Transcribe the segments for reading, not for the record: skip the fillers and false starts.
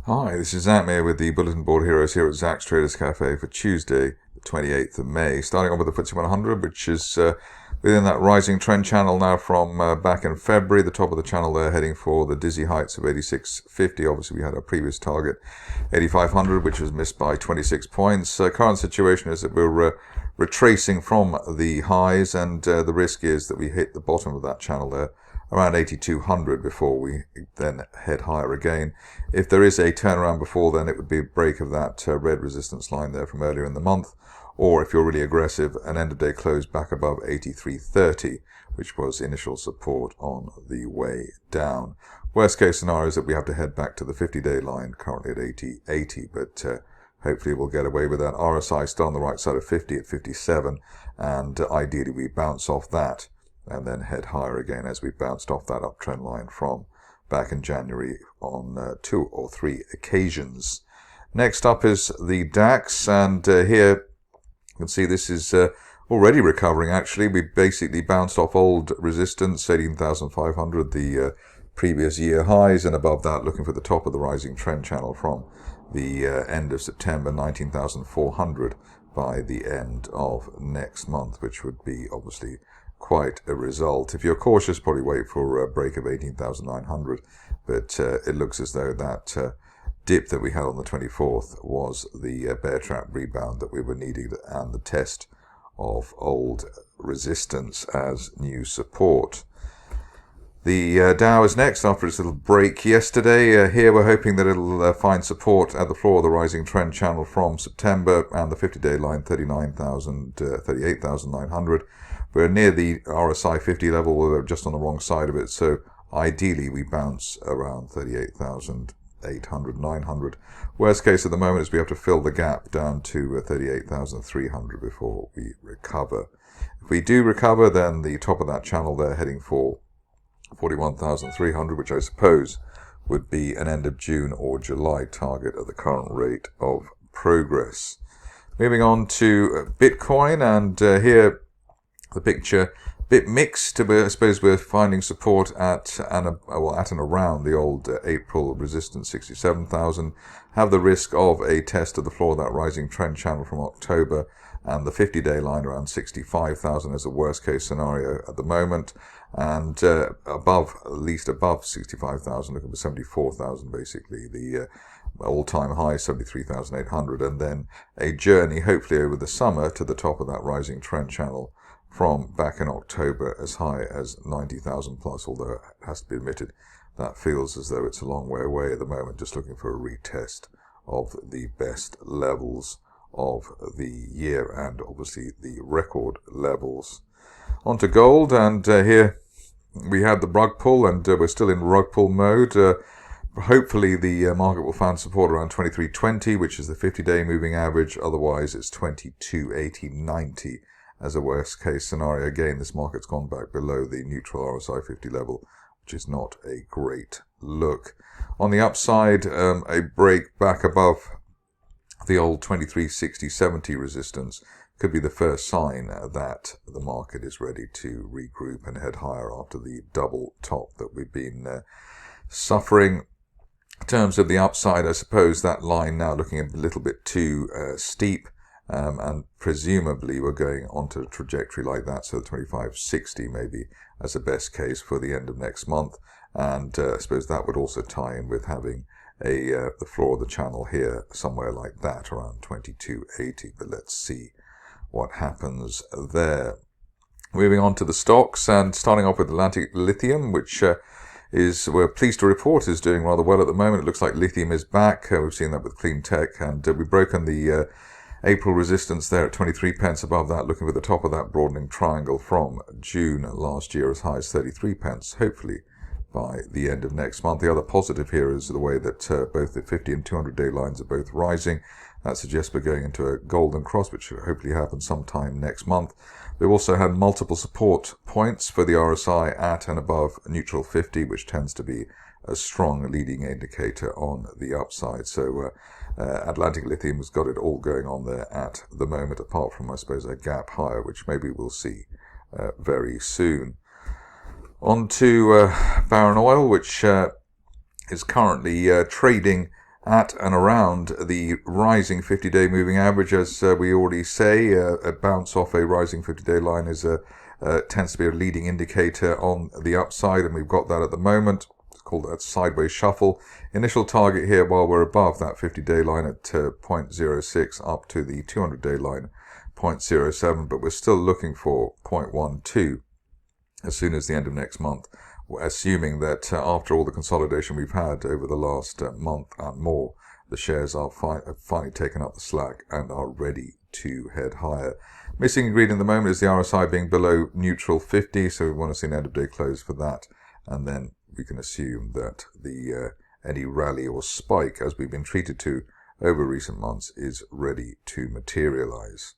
Hi, this is Zach Mayer with the Bulletin Board Heroes here at Zach's Traders Cafe for Tuesday, the 28th of May. Starting off with the FTSE 100, which is within that rising trend channel now from back in February. The top of the channel there heading for the dizzy heights of 8650. Obviously, we had our previous target, 8500, which was missed by 26 points. Current situation is that we're retracing from the highs, and the risk is that we hit the bottom of that channel there around 8200 before we then head higher again. If there is a turnaround before then, it would be a break of that red resistance line there from earlier in the month, or if you're really aggressive, an end of day close back above 8330, which was initial support on the way down. Worst case scenario is that we have to head back to the 50-day line, currently at 8080, but hopefully we'll get away with that. RSI still on the right side of 50 at 57, and ideally we bounce off that and then head higher again as we bounced off that uptrend line from back in January on 2 or 3 occasions. Next up is the DAX, and here you can see this is already recovering actually. We basically bounced off old resistance, 18,500, the previous year highs, and above that looking for the top of the rising trend channel from the end of September, 19,400 by the end of next month, which would be obviously quite a result. If you're cautious, probably wait for a break of 18,900, but it looks as though that dip that we had on the 24th was the bear trap rebound that we were needing and the test of old resistance as new support. The Dow is next after its little break yesterday. Here we're hoping that it'll find support at the floor of the rising trend channel from September and the 50-day line 38,900. We're near the RSI 50 level, we're just on the wrong side of it, so ideally we bounce around 38,800, 900. Worst case at the moment is we have to fill the gap down to 38,300 before we recover. If we do recover, then the top of that channel there heading for 41,300, which I suppose would be an end of June or July target at the current rate of progress. Moving on to Bitcoin, and here the picture a bit mixed. I suppose we're finding support at and around the old April resistance 67,000. Have the risk of a test of the floor of that rising trend channel from October, and the 50-day line around 65,000 is the worst case scenario at the moment, and above, at least above 65,000, looking for 74,000 basically, the all-time high 73,800, and then a journey hopefully over the summer to the top of that rising trend channel from back in October as high as 90,000 plus, although it has to be admitted that feels as though it's a long way away at the moment, just looking for a retest of the best levels of the year and obviously the record levels. On to gold, and here we had the rug pull, and we're still in rug pull mode. Hopefully the market will find support around 2320, which is the 50-day moving average. Otherwise it's 2280.90 as a worst case scenario. Again, this market's gone back below the neutral RSI 50 level, which is not a great look. On the upside, a break back above the old 2360-70 resistance could be the first sign that the market is ready to regroup and head higher after the double top that we've been suffering. In terms of the upside, I suppose that line now looking a little bit too steep, and presumably we're going onto a trajectory like that, so 2560 maybe as a best case for the end of next month, and I suppose that would also tie in with having the floor of the channel here somewhere like that around 2280, but let's see what happens there. Moving on to the stocks, and starting off with Atlantic Lithium, which we're pleased to report is doing rather well at the moment. It looks like lithium is back. We've seen that with clean tech, and we've broken the April resistance there at 23 pence. Above that, looking for the top of that broadening triangle from June last year as high as 33 pence, hopefully by the end of next month. The other positive here is the way that both the 50 and 200-day lines are both rising. That suggests we're going into a golden cross, which should hopefully happen sometime next month. We've also had multiple support points for the RSI at and above neutral 50, which tends to be a strong leading indicator on the upside. So Atlantic Lithium has got it all going on there at the moment, apart from, I suppose, a gap higher, which maybe we'll see very soon. On to Barron Oil, which is currently trading at and around the rising 50-day moving average. As we already say, a bounce off a rising 50-day line is tends to be a leading indicator on the upside, and we've got that at the moment. It's called that sideways shuffle. Initial target here, while we're above that 50-day line at 0.06 up to the 200-day line 0.07, but we're still looking for 0.12 as soon as the end of next month, assuming that after all the consolidation we've had over the last month and more, the shares are have finally taken up the slack and are ready to head higher. Missing ingredient at the moment is the RSI being below neutral 50, so we want to see an end of day close for that, and then we can assume that the any rally or spike, as we've been treated to over recent months, is ready to materialize.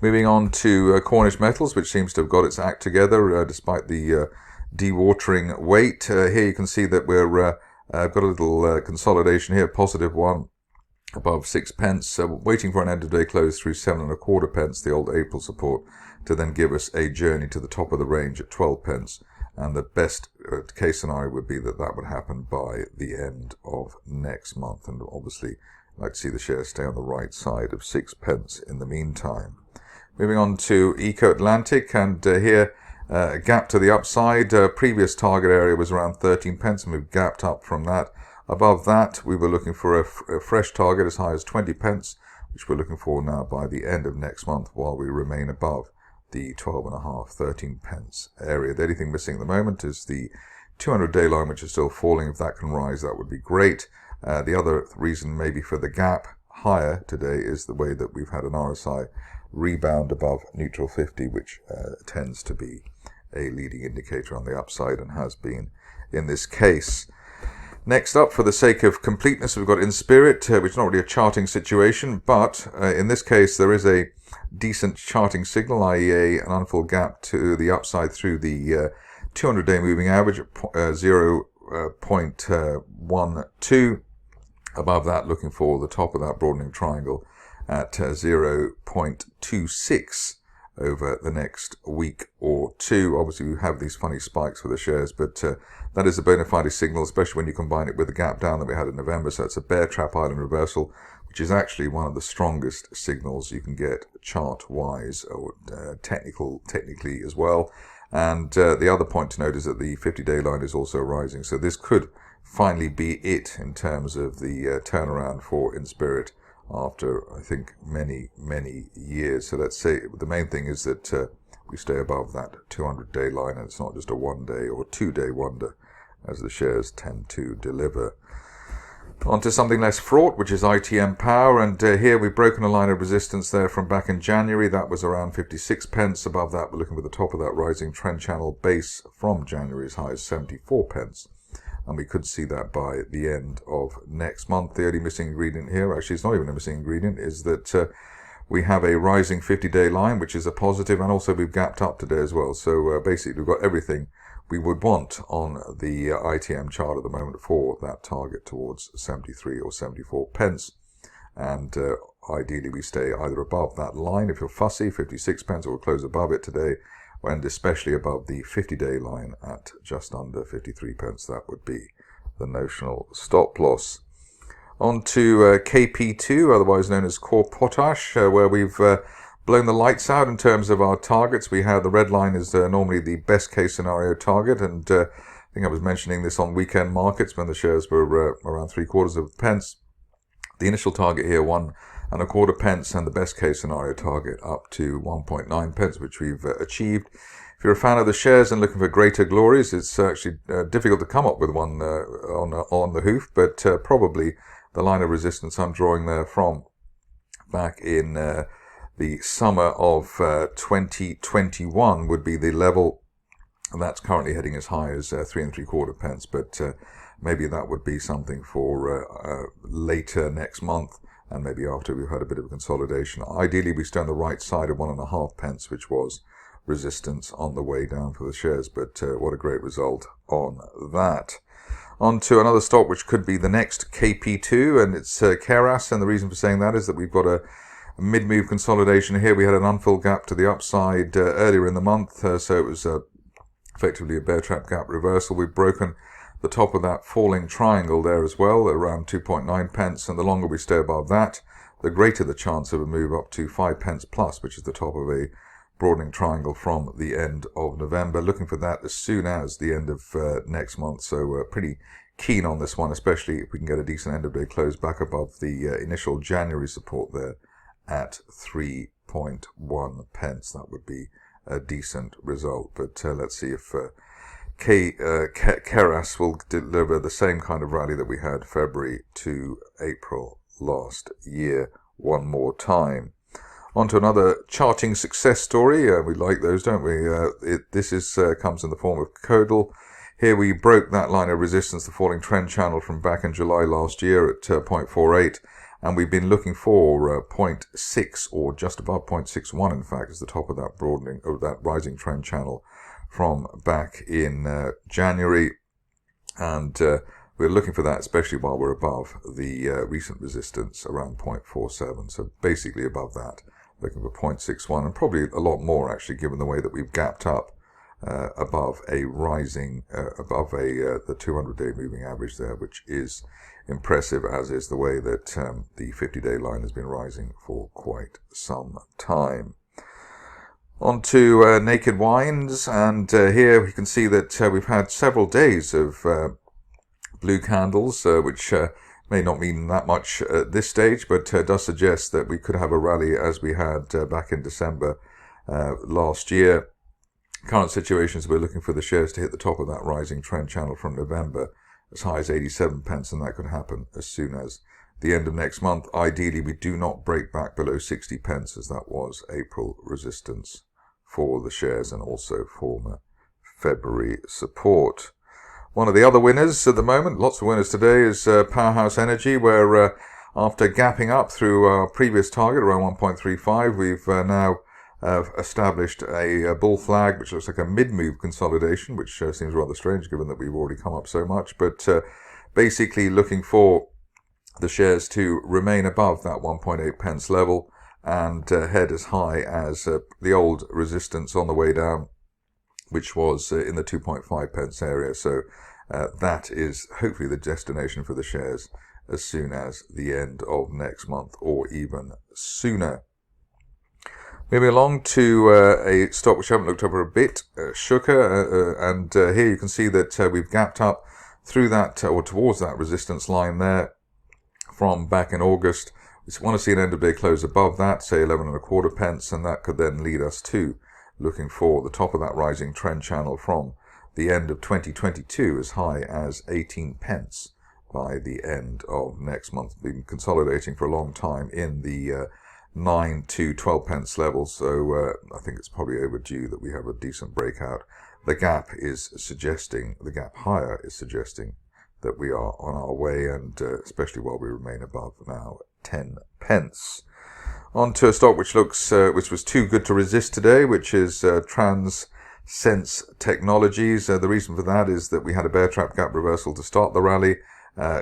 Moving on to Cornish Metals, which seems to have got its act together despite the dewatering weight. Here you can see that we're got a little consolidation here, positive one above 6 pence, waiting for an end of day close through 7.25 pence, the old April support, to then give us a journey to the top of the range at 12 pence. And the best case scenario would be that that would happen by the end of next month. And obviously, I'd like to see the shares stay on the right side of 6 pence in the meantime. Moving on to Eco Atlantic, and here a gap to the upside. Previous target area was around 13 pence, and we've gapped up from that. Above that, we were looking for a fresh target as high as 20 pence, which we're looking for now by the end of next month, while we remain above the 12.5, 13 pence area. The only thing missing at the moment is the 200-day line, which is still falling. If that can rise, that would be great. The other reason maybe for the gap higher today is the way that we've had an RSI rebound above neutral 50, which tends to be a leading indicator on the upside, and has been in this case. Next up, for the sake of completeness, we've got Inspirit, which is not really a charting situation, but in this case there is a decent charting signal, i.e. an unfilled gap to the upside through the 200-day moving average at 0.12. Above that, looking for the top of that broadening triangle at 0.26 over the next week or two. Obviously, we have these funny spikes for the shares, but that is a bona fide signal, especially when you combine it with the gap down that we had in November. So it's a bear trap island reversal, which is actually one of the strongest signals you can get chart-wise, or technically as well. And the other point to note is that the 50-day line is also rising. So this could finally be it in terms of the turnaround for Inspirit after, I think, many years. So let's say the main thing is that we stay above that 200-day line, and it's not just a one-day or two-day wonder, as the shares tend to deliver. On to something less fraught, which is ITM Power, and here we've broken a line of resistance there from back in January. That was around 56 pence. Above that, we're looking for the top of that rising trend channel base from January as high as 74 pence. And we could see that by the end of next month. The only missing ingredient here, actually it's not even a missing ingredient, is that we have a rising 50-day line, which is a positive, and also we've gapped up today as well. So basically we've got everything we would want on the ITM chart at the moment for that target towards 73 or 74 pence. And ideally we stay either above that line if you're fussy, 56 pence, or we'll close above it today, and especially above the 50-day line at just under 53 pence. That would be the notional stop loss. On to KP2, otherwise known as Core Potash, where we've blown the lights out in terms of our targets. We have the red line is normally the best case scenario target, and I think I was mentioning this on weekend markets when the shares were around 0.75 pence. The initial target here, 1.25 pence, and the best case scenario target up to 1.9 pence, which we've achieved. If you're a fan of the shares and looking for greater glories, it's actually difficult to come up with one on the hoof, but probably the line of resistance I'm drawing there from back in the summer of 2021 would be the level, and that's currently heading as high as 3.75 pence, but maybe that would be something for later next month, and maybe after we've had a bit of a consolidation. Ideally, we stay on the right side of 1.5 pence, which was resistance on the way down for the shares, but what a great result on that. On to another stock which could be the next KP2, and it's Keras, and the reason for saying that is that we've got a mid-move consolidation here. We had an unfilled gap to the upside earlier in the month, so it was effectively a bear trap gap reversal. We've broken the top of that falling triangle there as well, around 2.9 pence, and the longer we stay above that, the greater the chance of a move up to 5 pence plus, which is the top of a broadening triangle from the end of November. Looking for that as soon as the end of next month, so pretty keen on this one, especially if we can get a decent end of day close back above the initial January support there at 3.1 pence. That would be a decent result, but let's see if Keras will deliver the same kind of rally that we had February to April last year one more time. On to another charting success story. We like those, don't we? This comes in the form of Kodal. Here we broke that line of resistance, the falling trend channel from back in July last year at 0.48, and we've been looking for 0.6 or just above 0.61, in fact, as the top of that broadening of that rising trend channel from back in January, and we're looking for that, especially while we're above the recent resistance around 0.47. So basically above that, looking for 0.61, and probably a lot more actually, given the way that we've gapped up above a rising, the 200-day moving average there, which is impressive, as is the way that the 50-day line has been rising for quite some time. On to naked wines, and here we can see that we've had several days of blue candles, which may not mean that much at this stage, but does suggest that we could have a rally as we had back in December last year. Current situations, we're looking for the shares to hit the top of that rising trend channel from November as high as 87 pence, and that could happen as soon as the end of next month. Ideally, we do not break back below 60 pence, as that was April resistance for the shares and also former February support. One of the other winners at the moment, lots of winners today, is Powerhouse Energy, where after gapping up through our previous target around 1.35, we've now established a bull flag, which looks like a mid-move consolidation, which seems rather strange given that we've already come up so much, but basically looking for the shares to remain above that 1.8 pence level and head as high as the old resistance on the way down, which was in the 2.5 pence area. So that is hopefully the destination for the shares as soon as the end of next month or even sooner. Moving along to a stock which I haven't looked over a bit, Shuka, and here you can see that we've gapped up through that or towards that resistance line there from back in August. We want to see an end of day close above that, say 11.25 pence, and that could then lead us to looking for the top of that rising trend channel from the end of 2022 as high as 18 pence by the end of next month. Been consolidating for a long time in the 9 to 12 pence levels, so I think it's probably overdue that we have a decent breakout. The gap higher is suggesting that we are on our way, and especially while we remain above now 10 pence. On to a stock which was too good to resist today, which is Transense Technologies. The reason for that is that we had a bear trap gap reversal to start the rally,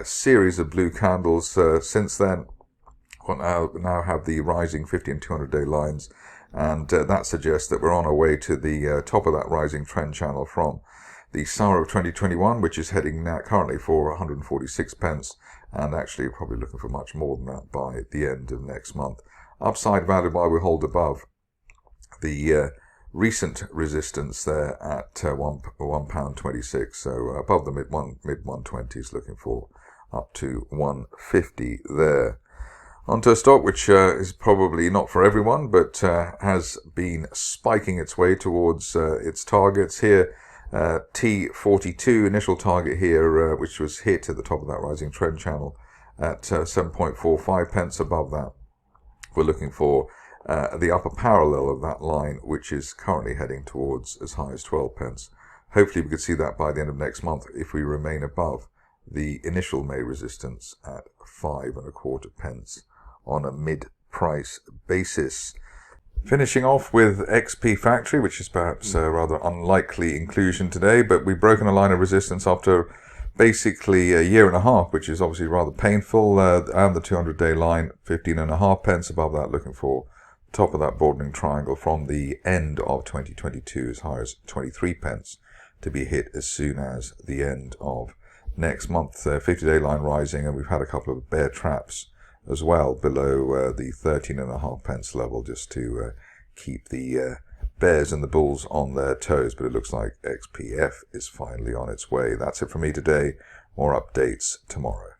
series of blue candles since then. Now have the rising 50 and 200-day lines, and that suggests that we're on our way to the top of that rising trend channel from the summer of 2021, which is heading now currently for 146 pence, and actually probably looking for much more than that by the end of next month. Upside value while we hold above the recent resistance there at £1.26, so above the mid 120s, looking for up to 150 there. Onto a stock which is probably not for everyone, but has been spiking its way towards its targets here. T42, initial target here, which was hit at the top of that rising trend channel at 7.45 pence. Above that, we're looking for the upper parallel of that line, which is currently heading towards as high as 12 pence. Hopefully we could see that by the end of next month if we remain above the initial May resistance at 5.25 pence on a mid-price basis. Finishing off with XP Factory, which is perhaps a rather unlikely inclusion today, but we've broken a line of resistance after basically a year and a half, which is obviously rather painful, and the 200-day line, 15.5 pence. Above that, looking for the top of that broadening triangle from the end of 2022 as high as 23 pence to be hit as soon as the end of next month. 50-day line rising, and we've had a couple of bear traps as well below the 13.5 pence level, just to keep the bears and the bulls on their toes. But it looks like XPF is finally on its way. That's it from me today. More updates tomorrow.